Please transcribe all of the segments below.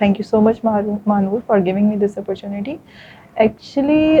Thank you so much, Manur, for giving me this opportunity. Actually,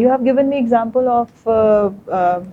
You have given me example of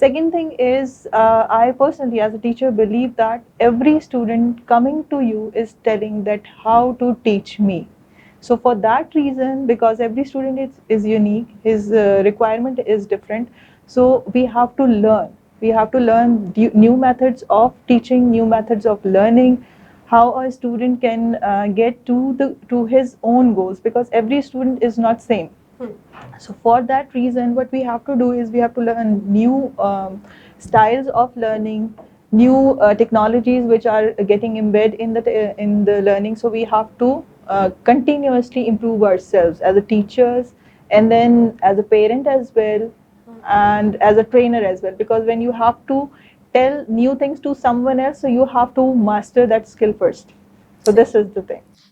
Second thing is, I personally as a teacher believe that every student coming to you is telling that how to teach me. So for that reason, because every student is unique, his requirement is different, so we have to learn. We have to learn new methods of teaching, new methods of learning, how a student can get to his own goals, because every student is not same. So for that reason, what we have to do is we have to learn new styles of learning, new technologies which are getting embedded in the learning. So we have to continuously improve ourselves as a teachers, and then as a parent as well, and as a trainer as well, because when you have to tell new things to someone else, so you have to master that skill first. So this is the thing.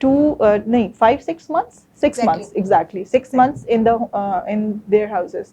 5-6 months, 6 months exactly, 6 months in their houses.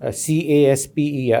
CASPER,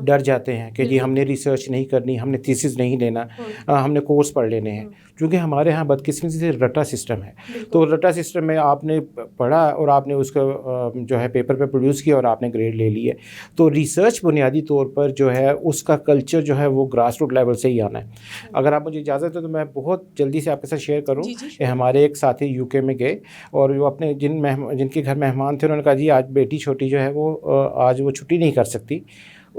ڈر جاتے ہیں کہ جی ہم نے research نہیں کرنی, ہم نے تھیسس نہیں لینا, ہم نے کورس پڑھ لینے ہیں. چونکہ ہمارے ہاں بدقسمتی سے رٹا سسٹم ہے, تو رٹا سسٹم میں آپ نے پڑھا اور آپ نے اس کو جو ہے پیپر پہ پروڈیوس کیا اور آپ نے گریڈ لے لی ہے. تو ریسرچ بنیادی طور پر جو ہے اس کا کلچر جو ہے وہ گراس روٹ لیول سے ہی آنا ہے. اگر آپ مجھے اجازت ہے تو میں بہت جلدی سے آپ کے ساتھ شیئر کروں کہ ہمارے ایک ساتھی یو کے میں گئے اور وہ اپنے جن کے گھر مہمان تھے انہوں نے کہا جی آج بیٹی چھوٹی جو ہے وہ آج وہ چھٹی نہیں کر سکتی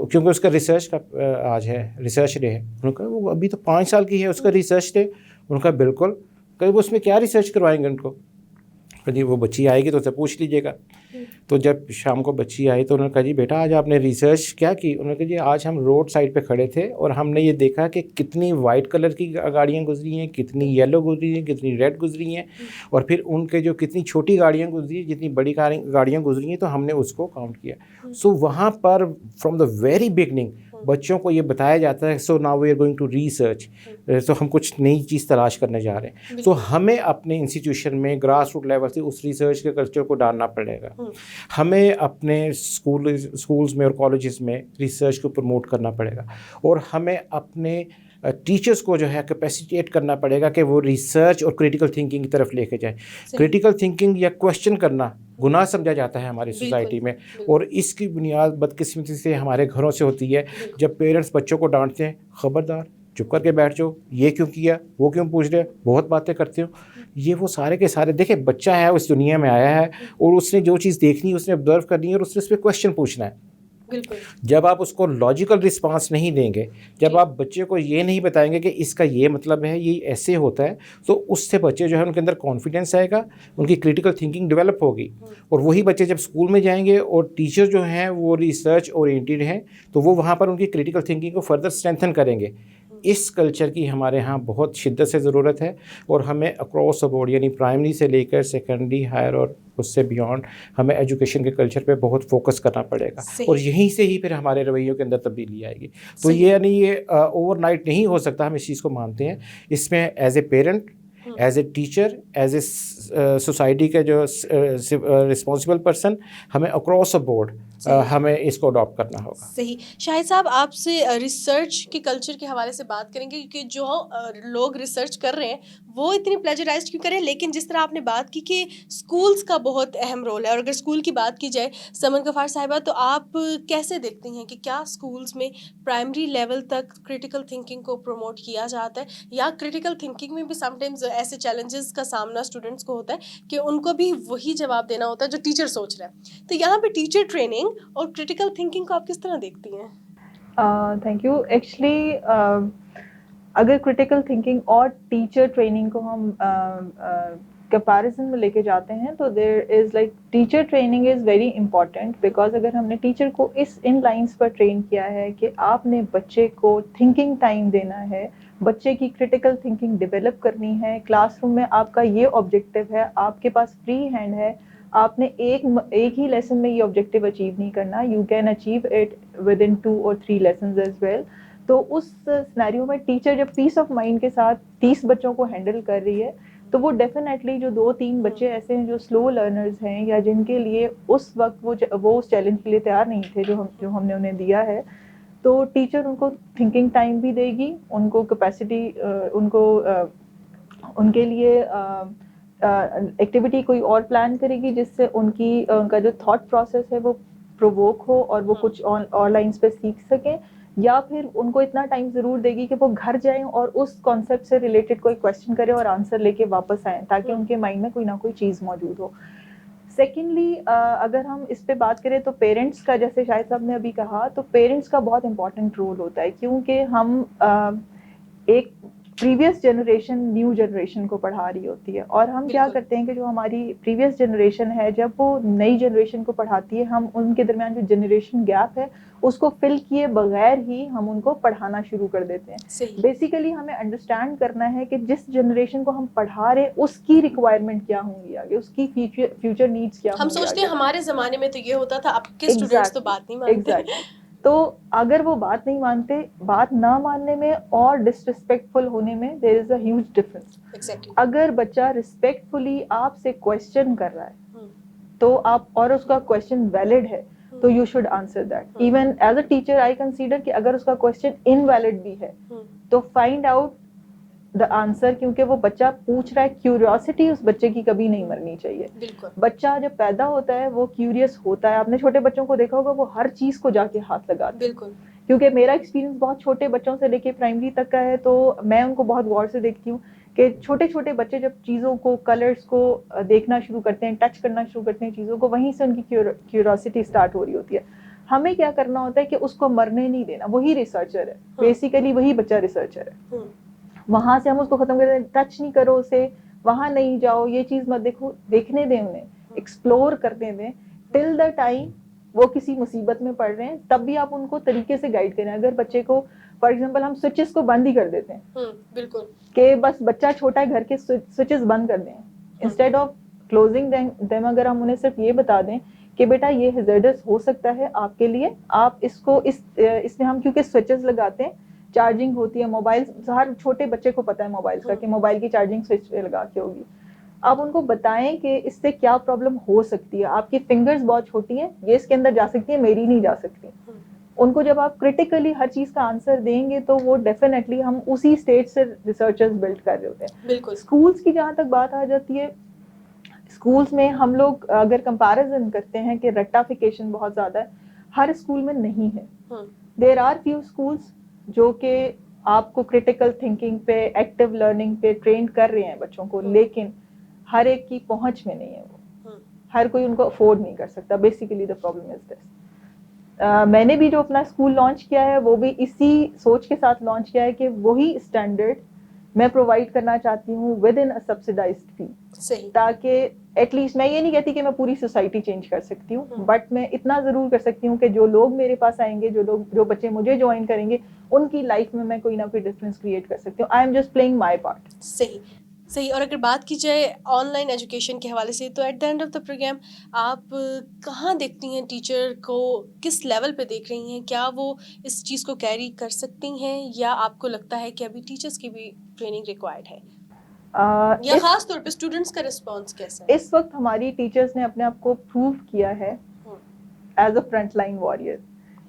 کیونکہ اس کا ریسرچ کا آج ہے, ریسرچ ڈے ہے. انہوں نے کہا وہ ابھی تو 5 سال کی ہے, اس کا ریسرچ ڈے. انہوں نے کہا بالکل, کہ وہ اس میں کیا ریسرچ کروائیں گے ان کو. جی وہ بچی آئے گی تو اسے پوچھ لیجیے گا. تو جب شام کو بچی آئی تو انہوں نے کہا جی بیٹا آج آپ نے ریسرچ کیا کی. انہوں نے کہا جی آج ہم روڈ سائڈ پہ کھڑے تھے اور ہم نے یہ دیکھا کہ کتنی وائٹ کلر کی گاڑیاں گزری ہیں, کتنی یلو گزری ہیں, کتنی ریڈ گزری ہیں, اور پھر ان کے جو کتنی چھوٹی گاڑیاں گزری ہیں, جتنی بڑی گاڑیاں گزری ہیں, تو ہم نے اس کو کاؤنٹ کیا. سو وہاں پر فرام دا ویری بگننگ بچوں کو یہ بتایا جاتا ہے so now we are going to research, تو ہم کچھ نئی چیز تلاش کرنے جا رہے ہیں. تو ہمیں اپنے انسٹیٹیوشن میں گراس روٹ لیول سے اس ریسرچ کے کلچر کو ڈالنا پڑے گا. ہمیں اپنے اسکولز میں اور کالجز میں ریسرچ کو پروموٹ کرنا پڑے گا, اور ہمیں اپنے ٹیچرز کو جو ہے کیپیسیٹیٹ کرنا پڑے گا کہ وہ ریسرچ اور کریٹیکل تھنکنگ کی طرف لے کے جائیں. کریٹیکل تھنکنگ یا کویشچن کرنا گناہ سمجھا جاتا ہے ہماری سوسائٹی میں, اور اس کی بنیاد بدقسمتی سے ہمارے گھروں سے ہوتی ہے. جب پیرنٹس بچوں کو ڈانٹتے ہیں خبردار چپ کر کے بیٹھ جاؤ, یہ کیوں کیا, وہ کیوں پوچھ رہے, بہت باتیں کرتے ہو. یہ وہ سارے کے سارے دیکھیں بچہ ہے, اس دنیا میں آیا ہے اور اس نے جو چیز دیکھنی ہے اس نے آبزرو کرنی ہے اور اس نے اس پہ کویشچن پوچھنا ہے. جب آپ اس کو لاجیکل رسپانس نہیں دیں گے, جب آپ بچے کو یہ نہیں بتائیں گے کہ اس کا یہ مطلب ہے, یہ ایسے ہوتا ہے, تو اس سے بچے جو ہے ان کے اندر کانفیڈنس آئے گا, ان کی کریٹیکل تھنکنگ ڈیولپ ہوگی. اور وہی بچے جب اسکول میں جائیں گے اور ٹیچر جو ہیں وہ ریسرچ اورینٹیڈ ہیں, تو وہ وہاں پر ان کی کریٹیکل تھنکنگ کو فردر اسٹرینتھن کریں گے. اس کلچر کی ہمارے ہاں بہت شدت سے ضرورت ہے, اور ہمیں اکراس دا بورڈ یعنی پرائمری سے لے کر سیکنڈری, ہائر اور اس سے بیانڈ ہمیں ایجوکیشن کے کلچر پہ بہت فوکس کرنا پڑے گا. اور یہیں سے ہی پھر ہمارے رویوں کے اندر تبدیلی آئے گی. تو یہ یعنی یہ اوور نائٹ نہیں ہو سکتا, ہم اس چیز کو مانتے ہیں. اس میں as a parent, as a teacher, as a society کا جو رسپانسبل پرسن, ہمیں اکراس دا بورڈ ہمیں اس کو اڈاپٹ کرنا ہوگا. صحیح. شاہد صاحب آپ سے ریسرچ کے کلچر کے حوالے سے بات کریں گے, کیونکہ جو لوگ ریسرچ کر رہے ہیں وہ اتنی پلیجرائز کیوں کریں, لیکن جس طرح آپ نے بات کی کہ اسکولس کا بہت اہم رول ہے, اور اگر اسکول کی بات کی جائے سمن غفار صاحبہ, تو آپ کیسے دیکھتی ہیں کہ کیا اسکولس میں پرائمری لیول تک کریٹیکل تھنکنگ کو پروموٹ کیا جاتا ہے, یا کریٹیکل تھنکنگ میں بھی سم ٹائمز ایسے چیلنجز کا سامنا اسٹوڈنٹس کو ہوتا ہے کہ ان کو بھی وہی جواب دینا ہوتا ہے جو ٹیچر سوچ رہا ہے. تو یہاں پہ ٹیچر ٹریننگ اور کریٹیکل تھنکنگ کو آپ کس طرح دیکھتی ہیں؟ Thank you. ایکچولی اگر کریٹیکل تھنکنگ اور ٹیچر ٹریننگ کو ہم کمپیریزن میں لے کے جاتے ہیں تو there is like teacher training is very important, because اگر ہم نے ٹیچر کو ان لائنس پر ٹرین کیا ہے کہ آپ نے بچے کو تھنکنگ ٹائم دینا ہے, بچے کی کریٹیکل تھنکنگ ڈیولپ کرنی ہے, کلاس روم میں آپ کا یہ آبجیکٹیو ہے, آپ کے پاس فری ہینڈ ہے, آپ نے ایک ہی لیسن میں یہ آبجیکٹیو اچیو نہیں کرنا, you can achieve it within 2 or 3 lessons as well. تو اس سینیریو میں ٹیچر جب پیس آف مائنڈ کے ساتھ 30 بچوں کو ہینڈل کر رہی ہے, تو وہ ڈیفینیٹلی جو 2-3 بچے ایسے ہیں جو سلو لرنرز ہیں, یا جن کے لیے اس وقت وہ اس چیلنج کے لیے تیار نہیں تھے جو ہم نے انہیں دیا ہے, تو ٹیچر ان کو تھنکنگ ٹائم بھی دے گی, ان کو کیپیسٹی, ان کے لیے ایکٹیویٹی کوئی اور پلان کرے گی جس سے ان کا جو تھاٹ پروسیس ہے وہ پرووک ہو اور وہ کچھ اور لائنس پہ سیکھ سکیں, یا پھر ان کو اتنا ٹائم ضرور دے گی کہ وہ گھر جائیں اور اس کانسیپٹ سے ریلیٹڈ کوئی کویشچن کرے اور آنسر لے کے واپس آئیں, تاکہ ان کے مائنڈ میں کوئی نہ کوئی چیز موجود ہو. سیکنڈلی اگر ہم اس پہ بات کریں تو پیرنٹس کا, جیسے شاہد صاحب نے ابھی کہا, تو پیرنٹس کا بہت امپورٹنٹ رول ہوتا ہے, کیونکہ ہم ایک پریویس جنریشن نیو جنریشن کو پڑھا رہی ہوتی ہے, اور ہم کیا کرتے ہیں کہ جو ہماری پریویس جنریشن ہے جب وہ نئی جنریشن کو پڑھاتی ہے, ہم ان کے درمیان جو جنریشن گیپ ہے اس کو فل کیے بغیر ہی ہم ان کو پڑھانا شروع کر دیتے ہیں. بیسیکلی ہمیں انڈرسٹینڈ کرنا ہے کہ جس جنریشن کو ہم پڑھا رہے اس کی ریکوائرمنٹ کیا ہوں گی آگے, اس کی فیوچر نیڈس کیا ہوں گی. ہم سوچتے ہیں ہمارے زمانے میں تو یہ ہوتا تھا, اب کے اسٹوڈنٹس تو بات نہیں مانتے. تو اگر وہ بات نہیں مانتے, بات نہ ماننے میں اور ڈسریسپیکٹفل ہونے میں دیر از اے ہیوج ڈفرنس. اگر بچہ رسپیکٹفلی آپ سے کویشچن کر رہا ہے تو آپ, اور اس کا کویشچن ویلڈ ہے, تو you should answer that. Even as a teacher I consider کہ اگر اس کا کوشچن انویلڈ بھی ہے تو فائنڈ آؤٹ دا آنسر, کیونکہ وہ بچہ پوچھ رہا ہے. کیوریوسٹی اس بچے کی کبھی نہیں مرنی چاہیے. بچہ جب پیدا ہوتا ہے وہ کیوریس ہوتا ہے. آپ نے چھوٹے بچوں کو دیکھا ہوگا, وہ ہر چیز کو جا کے ہاتھ لگاتے ہیں. بالکل, کیونکہ میرا ایکسپیرینس بہت چھوٹے بچوں سے لے کے پرائمری تک کا ہے, تو میں ان کو بہت غور سے دیکھتی ہوں کہ چھوٹے چھوٹے بچے جب چیزوں کو, کلرز کو دیکھنا شروع کرتے ہیں, ٹچ کرنا شروع کرتے ہیں چیزوں کو, وہیں سے ان کی کیوریوسٹی اسٹارٹ ہو رہی ہوتی ہے. ہمیں کیا کرنا ہوتا ہے کہ اس کو مرنے نہیں دینا. وہی ریسرچر ہے بیسیکلی, وہی بچہ ریسرچر ہے. وہاں سے ہم اس کو ختم کر دیں, ٹچ نہیں کرو اسے, وہاں نہیں جاؤ, یہ چیز مت دیکھو. دیکھنے دیں انہیں, ایکسپلور کرنے دیں ٹل دا ٹائم وہ کسی مصیبت میں پڑ رہے ہیں. تب بھی آپ ان کو طریقے سے گائیڈ کریں. اگر بچے کو فار ایگزامپل ہم سوئچز کو بند ہی کر دیتے ہیں, بالکل, کہ بس بچہ چھوٹا ہے, گھر کے سوئچز بند کر دیں انسٹیڈ آف کلوزنگ دیم. اگر ہم انہیں صرف یہ بتا دیں کہ بیٹا یہ ہیزرڈس ہو سکتا ہے آپ کے لیے, آپ اس کو اس میں ہم کیونکہ سوئچز لگاتے ہیں, چارجنگ ہوتی ہے. موبائل, ہر چھوٹے بچے کو پتا ہے موبائل کا کہ موبائل کی چارجنگ سوئچ پہ لگا کے ہوگی. آپ ان کو بتائیں کہ اس سے کیا پرابلم ہو سکتی ہے. آپ کی فنگرز بہت چھوٹی ہیں, یہ اس کے اندر جا سکتی ہیں, میری نہیں جا سکتی. ان کو جب آپ کرٹیکلی ہر چیز کا آنسر دیں گے تو وہ ڈیفینیٹلی, ہم اسی اسٹیج سے ریسرچرز بلڈ کر رہے ہوتے ہیں. بالکل. اسکولس کی جہاں تک بات آ جاتی ہے, اسکولس میں ہم لوگ اگر کمپیریزن کرتے ہیں کہ رٹافیکیشن بہت زیادہ ہے, ہر اسکول میں نہیں ہے. دیر آر فیو اسکولس جو کہ آپ کو کریٹیکل تھنکنگ پہ, ایکٹیو لرننگ پہ ٹرین کر رہے ہیں بچوں کو, لیکن ہر ایک کی پہنچ میں نہیں ہے وہ. ہر کوئی ان کو افورڈ نہیں کر سکتا. بیسیکلی دا پرابلم از دس. میں نے بھی جو اپنا اسکول لانچ کیا ہے وہ بھی اسی سوچ کے ساتھ لانچ کیا ہے کہ وہی اسٹینڈرڈ میں پرووائڈ کرنا چاہتی ہوں ود ان سبسڈائزڈ فی. صحیح. تاکہ ایٹ لیسٹ, میں یہ نہیں کہتی کہ میں پوری سوسائٹی چینج کر سکتی ہوں, بٹ میں اتنا ضرور کر سکتی ہوں کہ جو لوگ میرے پاس آئیں گے, جو بچے مجھے جوائن کریں گے, ان کی لائف میں کوئی نہ کوئی ڈفرینس کریٹ کر سکتی ہوں. I am just playing my part. صحیح. اور اگر بات کی جائے آن لائن ایجوکیشن کے حوالے سے, تو at the end of the programme آپ کہاں دیکھتی ہیں ٹیچر کو, کس لیول پہ دیکھ رہی ہیں؟ کیا وہ اس چیز کو کیری کر سکتی ہیں, یا آپ کو لگتا ہے کہ ابھی ٹیچرس کی بھی ٹریننگ ریکوائرڈ ہے, یا خاص طور پہ اسٹوڈنٹس کا رسپانس کیسا ہے؟ اس وقت ہماری ٹیچرس نے اپنے آپ کو پروو کیا ہے ایز اے فرنٹ لائن واریئر,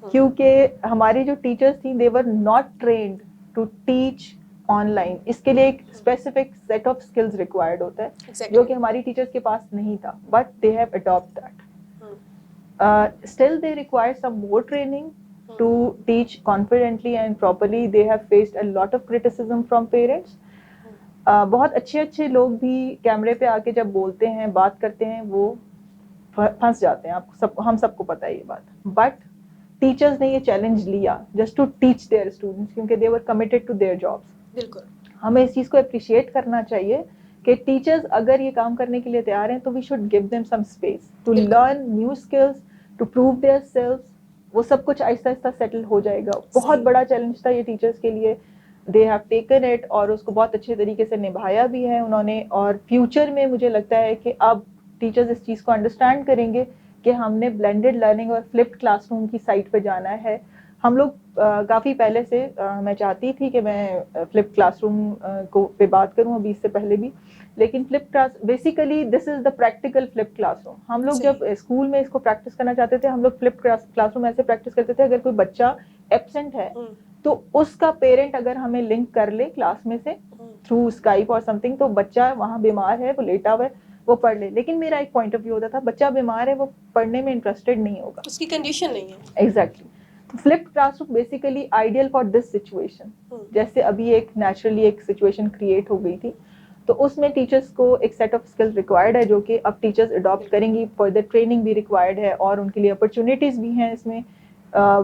کیونکہ ہماری جو ٹیچرس تھیں they were not trained to teach online. اس کے لیے ایک specific set of skills required ہوتا ہے جو کہ ہماری ٹیچرس کے پاس نہیں تھا, but they have adapt that. Still they require some more training to teach confidently and properly. They have faced a lot of criticism from parents. بہت اچھے اچھے لوگ بھی کیمرے پہ آ کے جب بولتے ہیں, بات کرتے ہیں, وہ پھنس جاتے ہیں. ہم سب کو پتہ ہے یہ بات. بٹ ٹیچرز نے یہ چیلنج لیا just to teach their students, کیونکہ they were committed to their jobs. بالکل, ہمیں اس چیز کو اپریشیٹ کرنا چاہیے کہ ٹیچرز اگر یہ کام کرنے کے لیے تیار ہیں تو we should give them some space to learn new skills, to prove their selves. وہ سب کچھ آہستہ آہستہ سیٹل ہو جائے گا. بہت بڑا چیلنج تھا یہ ٹیچرز کے لیے. دے ہیو ٹیکن اٹ, اور اس کو بہت اچھے طریقے سے نبھایا بھی ہے انہوں نے. اور فیوچر میں مجھے لگتا ہے کہ اب ٹیچرز اس چیز کو انڈرسٹینڈ کریں گے کہ ہم نے بلینڈڈ لرننگ اور فلپڈ کلاس روم کی سائٹ پہ جانا ہے. ہم لوگ کافی پہلے سے, میں چاہتی تھی کہ میں فلپ کلاس روم کو پہ بات کروں ابھی اس سے پہلے بھی, لیکن flip class basically this is the practical flip classroom. ہم لوگ جب اسکول میں اس کو پریکٹس کرنا چاہتے تھے, ہم لوگ فلپ کلاس روم ایسے پریکٹس کرتے تھے, اگر کوئی بچہ ایبسنٹ ہے تو اس کا پیرنٹ اگر ہمیں لنک کر لے کلاس میں سے تھرو اسکائپ اور سم تھنگ, تو بچہ وہاں بیمار ہے, وہ لیٹا ہوا ہے, وہ پڑھ لے. لیکن میرا ایک پوائنٹ آف ویو ہوتا تھا, بچہ بیمار ہے, وہ پڑھنے میں انٹرسٹڈ نہیں ہوگا, اس کی کنڈیشن نہیں ہے. Exactly. Flipped classroom basically ideal for this situation. جیسے ابھی ایک نیچرلی ایک سچویشن کریٹ ہو گئی تھی, تو اس میں ٹیچرس کو ایک سیٹ آف اسکلز ریکوائرڈ ہے جو کہ اب ٹیچرز اڈاپٹ کریں گی. فردر ٹریننگ بھی ریکوائرڈ ہے, اور ان کے لیے اپرچونیٹیز بھی ہیں اس میں.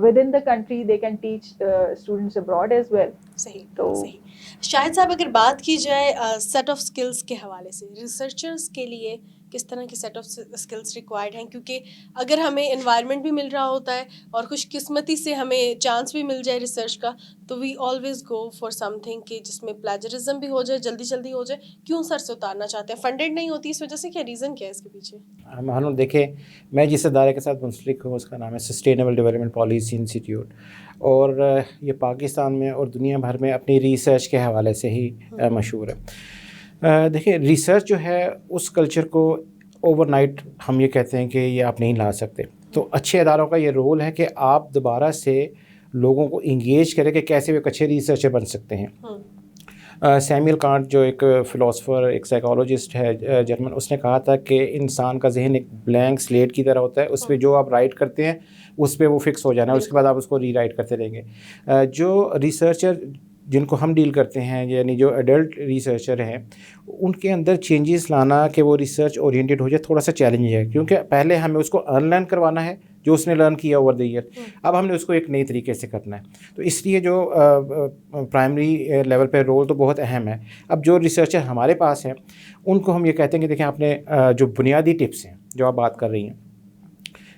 Within the country they can teach students abroad as well. تو شاہد صاحب, اگر بات کی جائے سیٹ آف اسکلس کے حوالے سے, ریسرچرس کے لیے کس طرح کے سیٹ آف اسکلس ریکوائرڈ ہیں؟ کیونکہ اگر ہمیں انوائرمنٹ بھی مل رہا ہوتا ہے اور خوش قسمتی سے ہمیں چانس بھی مل جائے ریسرچ کا, تو we always go for something کہ جس میں پلیجرزم بھی ہو جائے, جلدی ہو جائے. کیوں سر سے اتارنا چاہتے ہیں؟ فنڈیڈ نہیں ہوتی اس وجہ سے, کیا ریزن کیا ہے اس کے پیچھے؟ معلوم دیکھیں, میں جس ادارے کے ساتھ منسلک ہوں اس کا نام ہے سسٹینیبل ڈیولپمنٹ پالیسی انسٹیٹیوٹ, اور یہ پاکستان میں اور دنیا بھر میں اپنی ریسرچ کے حوالے سے ہی مشہور ہے. دیکھیں, ریسرچ جو ہے اس کلچر کو اوور نائٹ ہم یہ کہتے ہیں کہ یہ آپ نہیں لا سکتے, تو اچھے اداروں کا یہ رول ہے کہ آپ دوبارہ سے لوگوں کو انگیج کریں کہ کیسے وہ ایک اچھے ریسرچر بن سکتے ہیں. سیمیل کانٹ جو ایک فلاسفر ایک سائیکالوجسٹ ہے جرمن, اس نے کہا تھا کہ انسان کا ذہن ایک بلینک سلیٹ کی طرح ہوتا ہے, اس پہ جو آپ رائٹ کرتے ہیں اس پہ وہ فکس ہو جانا ہے, اس کے بعد آپ اس کو ری رائٹ کرتے رہیں گے. جو ریسرچر جن کو ہم ڈیل کرتے ہیں یعنی جو ایڈلٹ ریسرچر ہیں, ان کے اندر چینجز لانا کہ وہ ریسرچ اورینٹیڈ ہو جائے تھوڑا سا چیلنج ہے, کیونکہ پہلے ہمیں اس کو ان لرن کروانا ہے جو اس نے لرن کیا اوور دی ایئر, اب ہم نے اس کو ایک نئی طریقے سے کرنا ہے. تو اس لیے جو پرائمری لیول پہ رول تو بہت اہم ہے. اب جو ریسرچر ہمارے پاس ہیں ان کو ہم یہ کہتے ہیں کہ دیکھیں آپ نے جو بنیادی ٹپس ہیں جو آپ بات کر رہی ہیں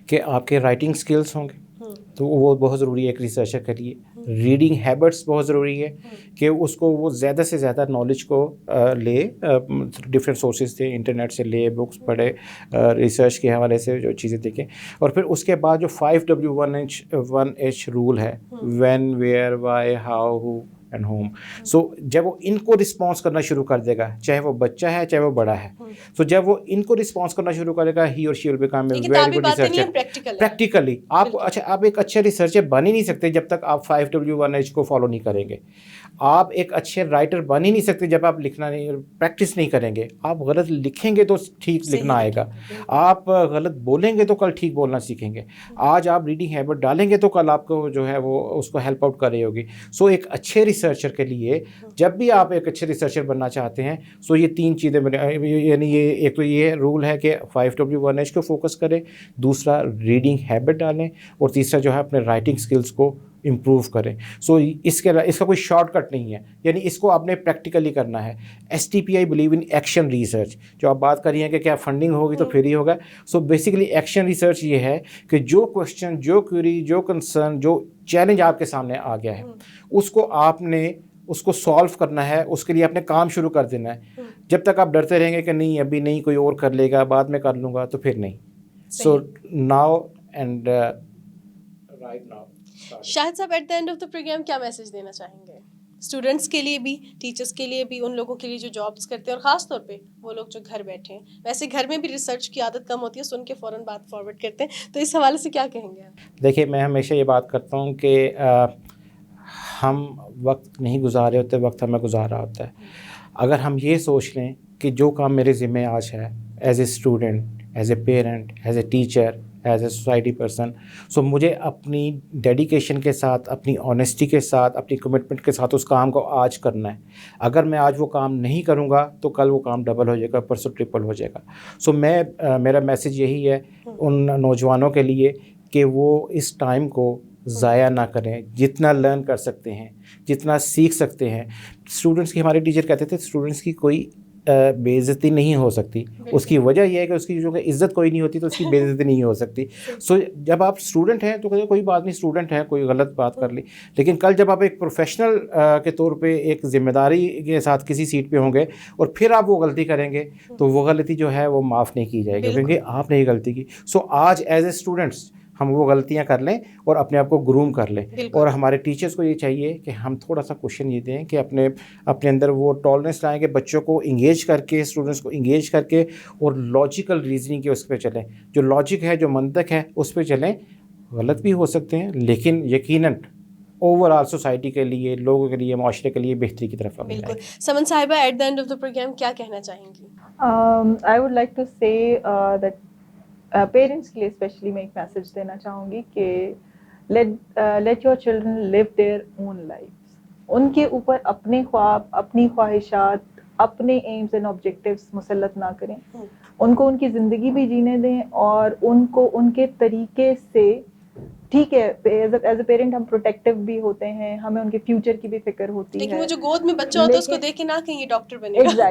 کہ آپ کے رائٹنگ سکلز ہوں گے تو وہ بہت ضروری ہے ایک ریسرچر کے لیے. ریڈنگ ہیبٹس بہت ضروری ہے کہ اس کو وہ زیادہ سے زیادہ نالج کو لے, ڈفرینٹ سورسز سے انٹرنیٹ سے لے, بکس پڑھے, ریسرچ کے حوالے سے جو چیزیں دیکھیں. اور پھر اس کے بعد جو 5W1H رول ہے, when, where, why, how, who and whom. سو جب وہ ان کو رسپانس کرنا شروع کر دے گا, چاہے وہ بچہ ہے چاہے وہ بڑا ہے, تو جب وہ ان کو رسپانس کرنا شروع کرے گا ہی اور she will become a very good researcher. Practically آپ ایک اچھے ریسرچر بن ہی نہیں سکتے جب تک آپ 5W1H کو فالو نہیں کریں گے. آپ ایک اچھے رائٹر بن ہی نہیں سکتے جب آپ لکھنا نہیں, پریکٹس نہیں کریں گے. آپ غلط لکھیں گے تو ٹھیک لکھنا آئے گا, آپ غلط بولیں گے تو کل ٹھیک بولنا سیکھیں گے. آج آپ ریڈنگ ہیبٹ ڈالیں گے تو کل آپ کو جو ہے وہ اس کو ہیلپ آؤٹ کر رہی ہوگی. سو ایک اچھے ریسرچر کے لیے جب بھی آپ ایک اچھے ریسرچر بننا چاہتے ہیں سو یہ 3 چیزیں, یعنی یہ ایک تو یہ رول ہے کہ 5W1H کو فوکس کریں, دوسرا ریڈنگ ہیبٹ ڈالیں, اور تیسرا جو ہے اپنے رائٹنگ سکلز کو امپروو کریں. سو اس کا کوئی شارٹ کٹ نہیں ہے, یعنی اس کو آپ نے پریکٹیکلی کرنا ہے. STPI believe in action research, جو آپ بات کر رہی ہیں کہ کیا فنڈنگ ہوگی تو پھر ہی ہوگا. سو بیسیکلی ایکشن ریسرچ یہ ہے کہ جو کوشچن, جو کیوری, جو کنسرن, جو چیلنج آپ کے سامنے آ گیا ہے اس کو آپ نے اس کو سالو کرنا ہے, اس کے لیے آپ نے کام شروع کر دینا ہے. جب تک آپ ڈرتے رہیں گے کہ نہیں ابھی نہیں کوئی اور کر لے گا, بعد میں کر لوں گا, تو پھر نہیں. So now and right now. Shahid صاحب, at the end of the programme کیا میسج دینا چاہیں گے اسٹوڈنٹس کے لیے بھی, ٹیچرس کے لیے بھی, ان لوگوں کے لیے جو جابس کرتے ہیں, اور خاص طور پہ وہ لوگ جو گھر بیٹھے ہیں؟ ویسے گھر میں بھی ریسرچ کی عادت کم ہوتی ہے, سن کے فوراً بات فارورڈ کرتے ہیں, تو اس حوالے سے کیا کہیں گے آپ؟ دیکھیے میں ہمیشہ یہ بات کرتا ہوں کہ ہم وقت نہیں گزارے ہوتے, وقت ہمیں گزارا ہوتا ہے. اگر ہم یہ سوچ لیں کہ جو کام میرے ذمہ آج ہے as a student, as a parent, as a teacher, as a society person, so مجھے اپنی ڈیڈیکیشن کے ساتھ, اپنی آنیسٹی کے ساتھ, اپنی کمٹمنٹ کے ساتھ اس کام کو آج کرنا ہے. اگر میں آج وہ کام نہیں کروں گا تو کل وہ کام ڈبل ہو جائے گا, پرسوں ٹرپل ہو جائے گا. سو میرا میسج یہی ہے ان نوجوانوں کے لیے کہ وہ اس ٹائم کو ضائع نہ کریں. جتنا لرن کر سکتے ہیں, جتنا سیکھ سکتے ہیں. اسٹوڈنٹس کی, ہمارے ٹیچر کہتے تھے اسٹوڈنٹس کی کوئی بے عزتی نہیں ہو سکتی. اس کی وجہ یہ ہے کہ اس کی جو عزت کوئی نہیں ہوتی تو اس کی بے عزتی نہیں ہو سکتی. سو جب آپ اسٹوڈنٹ ہیں تو کوئی بات نہیں, اسٹوڈنٹ ہے, کوئی غلط بات کر لی, لیکن کل جب آپ ایک پروفیشنل کے طور پہ ایک ذمہ داری کے ساتھ کسی سیٹ پہ ہوں گے اور پھر آپ وہ غلطی کریں گے تو وہ غلطی جو ہے وہ معاف نہیں کی جائے گی, کیونکہ آپ نے یہ غلطی کی. سو آج ایز اے اسٹوڈنٹس ہم وہ غلطیاں کر لیں اور اپنے آپ کو گروم کر لیں. اور ہمارے ٹیچرس کو یہ چاہیے کہ ہم تھوڑا سا کوشچن یہ دیں کہ اپنے اندر وہ ٹالرنس لائیں کہ بچوں کو انگیج کر کے, اسٹوڈنٹس کو انگیج کر کے, اور لاجیکل ریزننگ کے اس پہ چلیں. جو لاجک ہے, جو منطق ہے, اس پہ چلیں. غلط بھی ہو سکتے ہیں لیکن یقیناً اوور آل سوسائٹی کے لیے, لوگوں کے لیے, معاشرے کے لیے بہتری کی طرف. بالکل. Suman sahiba, at the end of the programme کیا کہنا چاہیں گی؟ I would like to say that parents کے لیے اسپیشلی میں ایک میسیج دینا چاہوں گی کہ let your children live their own lives. ان کے اوپر اپنے خواب, اپنی خواہشات, اپنے ایمز اینڈ آبجیکٹیوس مسلط نہ کریں. ان کو ان کی زندگی بھی جینے دیں اور ان کو ان کے طریقے سے, ٹھیک ہے ایز اے پیرنٹ ہم پروٹیکٹیو بھی ہوتے ہیں, ہمیں ان کے فیوچر کی بھی فکر ہوتی ہے, لیکن وہ جو گود میں بچہ ہوتا ہے اس کو دیکھ کے نہ کہیں یہ ڈاکٹر بنے گا.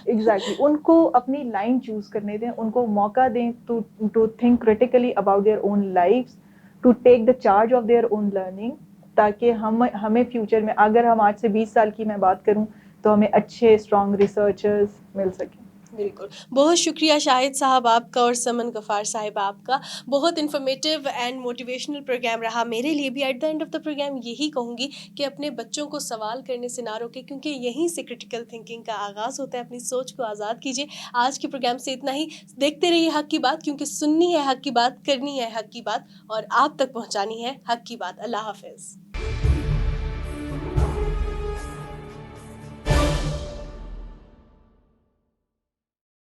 ایگزیکٹلی ان کو اپنی لائن چوز کرنے دیں, ان کو موقع دیں to think critically about their own lives, to take the charge of their own learning, تاکہ ہمیں فیوچر میں, اگر ہم آج سے 20 سال کی میں بات کروں تو ہمیں اچھے اسٹرانگ ریسرچرز مل سکیں. بالکل. بہت شکریہ شاہد صاحب آپ کا اور سمن غفار صاحب آپ کا. بہت انفارمیٹیو اینڈ موٹیویشنل پروگرام رہا میرے لیے بھی. At the end of the programme یہی کہوں گی کہ اپنے بچوں کو سوال کرنے سے نہ روکیں، کیونکہ یہیں سے کرٹیکل تھنکنگ کا آغاز ہوتا ہے. اپنی سوچ کو آزاد کیجیے. آج کے پروگرام سے اتنا ہی. دیکھتے رہیے حق کی بات، کیونکہ سننی ہے حق کی بات، کرنی ہے حق کی بات، اور آپ تک پہنچانی ہے حق کی بات. اللہ حافظ.